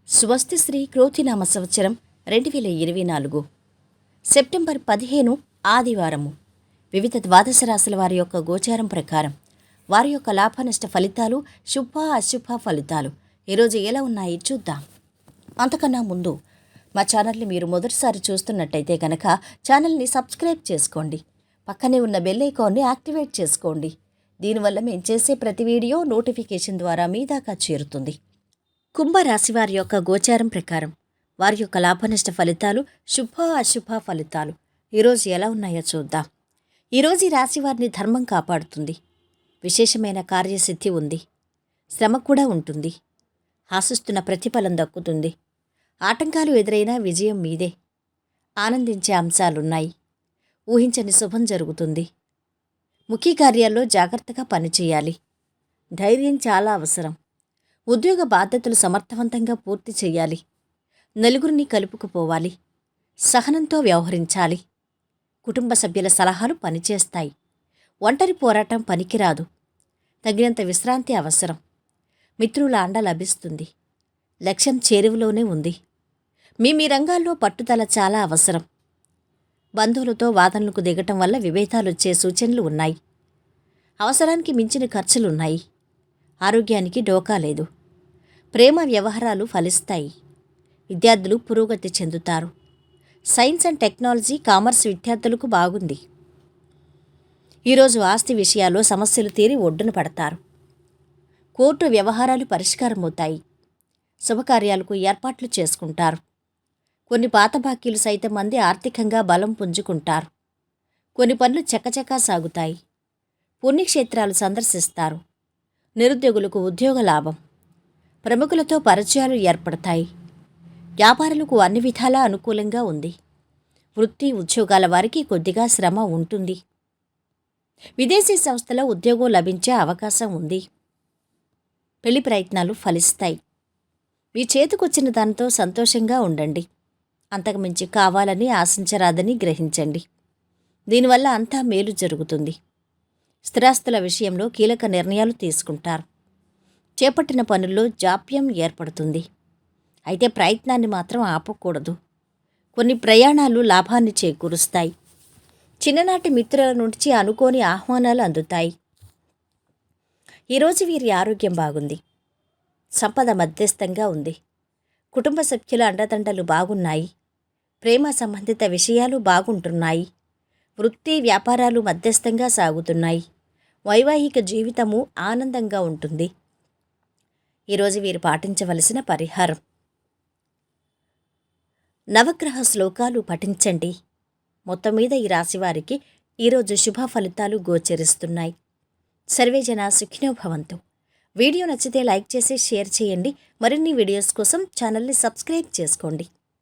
స్వస్తి శ్రీ క్రోధినామ సంవత్సరం 2024 సెప్టెంబర్ 15 ఆదివారము. వివిధ ద్వాదశ రాశుల వారి యొక్క గోచారం ప్రకారం వారి యొక్క లాభనష్ట ఫలితాలు, శుభ అశుభ ఫలితాలు ఈరోజు ఎలా ఉన్నాయి చూద్దాం. అంతకన్నా ముందు మా ఛానల్ని మీరు మొదటిసారి చూస్తున్నట్టయితే కనుక ఛానల్ని సబ్స్క్రైబ్ చేసుకోండి. పక్కనే ఉన్న బెల్ ఐకాన్ని యాక్టివేట్ చేసుకోండి. దీనివల్ల మేము చేసే ప్రతి వీడియో నోటిఫికేషన్ ద్వారా మీ దాకా చేరుతుంది. కుంభరాశి వారి యొక్క గోచారం ప్రకారం వారి యొక్క లాభనష్ట ఫలితాలు, శుభ అశుభ ఫలితాలు ఈరోజు ఎలా ఉన్నాయో చూద్దాం. ఈరోజు ఈ రాశి వారిని ధర్మం కాపాడుతుంది. విశేషమైన కార్యసిద్ధి ఉంది. శ్రమ కూడా ఉంటుంది. ఆశిస్తున్న ప్రతిఫలం దక్కుతుంది. ఆటంకాలు ఎదురైనా విజయం మీదే. ఆనందించే అంశాలున్నాయి. ఊహించని శుభం జరుగుతుంది. ముఖ్య కార్యాల్లో జాగ్రత్తగా పనిచేయాలి. ధైర్యం చాలా అవసరం. ఉద్యోగ బాధ్యతలు సమర్థవంతంగా పూర్తి చేయాలి. నలుగురిని కలుపుకుపోవాలి. సహనంతో వ్యవహరించాలి. కుటుంబ సభ్యుల సలహాలు పనిచేస్తాయి. ఒంటరి పోరాటం పనికిరాదు. తగినంత విశ్రాంతి అవసరం. మిత్రుల అండ లభిస్తుంది. లక్ష్యం చేరువలోనే ఉంది. మీ రంగాల్లో పట్టుదల చాలా అవసరం. బంధువులతో వాదనలకు దిగటం వల్ల విభేదాలొచ్చే సూచనలు ఉన్నాయి. అవసరానికి మించిన ఖర్చులున్నాయి. ఆరోగ్యానికి డోకా లేదు. ప్రేమ వ్యవహారాలు ఫలిస్తాయి. విద్యార్థులు పురోగతి చెందుతారు. సైన్స్ అండ్ టెక్నాలజీ, కామర్స్ విద్యార్థులకు బాగుంది. ఈరోజు ఆస్తి విషయాల్లో సమస్యలు తీరి ఒడ్డున పడతారు. కోర్టు వ్యవహారాలు పరిష్కారమవుతాయి. శుభకార్యాలకు ఏర్పాట్లు చేసుకుంటారు. కొన్ని పాత బాకీలు సైతం మంది ఆర్థికంగా బలం పుంజుకుంటారు. కొన్ని పనులు చకచకా సాగుతాయి. పుణ్యక్షేత్రాలు సందర్శిస్తారు. నిరుద్యోగులకు ఉద్యోగ లాభం. ప్రముఖులతో పరిచయాలు ఏర్పడతాయి. వ్యాపారులకు అన్ని విధాలా అనుకూలంగా ఉంది. వృత్తి ఉద్యోగాల వారికి కొద్దిగా శ్రమ ఉంటుంది. విదేశీ సంస్థలో ఉద్యోగం లభించే అవకాశం ఉంది. పెళ్లి ప్రయత్నాలు ఫలిస్తాయి. మీ చేతికొచ్చిన దానితో సంతోషంగా ఉండండి. అంతకుమించి కావాలని ఆశించరాదని గ్రహించండి. దీనివల్ల అంతా మేలు జరుగుతుంది. స్థిరాస్తుల విషయంలో కీలక నిర్ణయాలు తీసుకుంటారు. చేపట్టిన పనుల్లో జాప్యం ఏర్పడుతుంది. అయితే ప్రయత్నాన్ని మాత్రం ఆపకూడదు. కొన్ని ప్రయాణాలు లాభాన్ని చేకూరుస్తాయి. చిన్ననాటి మిత్రుల నుంచి అనుకోని ఆహ్వానాలు అందుతాయి. ఈరోజు వీరి ఆరోగ్యం బాగుంది. సంపద మధ్యస్థంగా ఉంది. కుటుంబ సభ్యుల అండదండలు బాగున్నాయి. ప్రేమ సంబంధిత విషయాలు బాగుంటున్నాయి. వృత్తి వ్యాపారాలు మధ్యస్థంగా సాగుతున్నాయి. వైవాహిక జీవితము ఆనందంగా ఉంటుంది. ఈరోజు వీరు పాటించవలసిన పరిహారం: నవగ్రహ శ్లోకాలు పఠించండి. మొత్తం మీద ఈ రాశివారికి ఈరోజు శుభ ఫలితాలు గోచరిస్తున్నాయి. సర్వేజన సుఖినో భవంతు. వీడియో నచ్చితే లైక్ చేసి షేర్ చేయండి. మరిన్ని వీడియోస్ కోసం ఛానల్ని సబ్స్క్రైబ్ చేసుకోండి.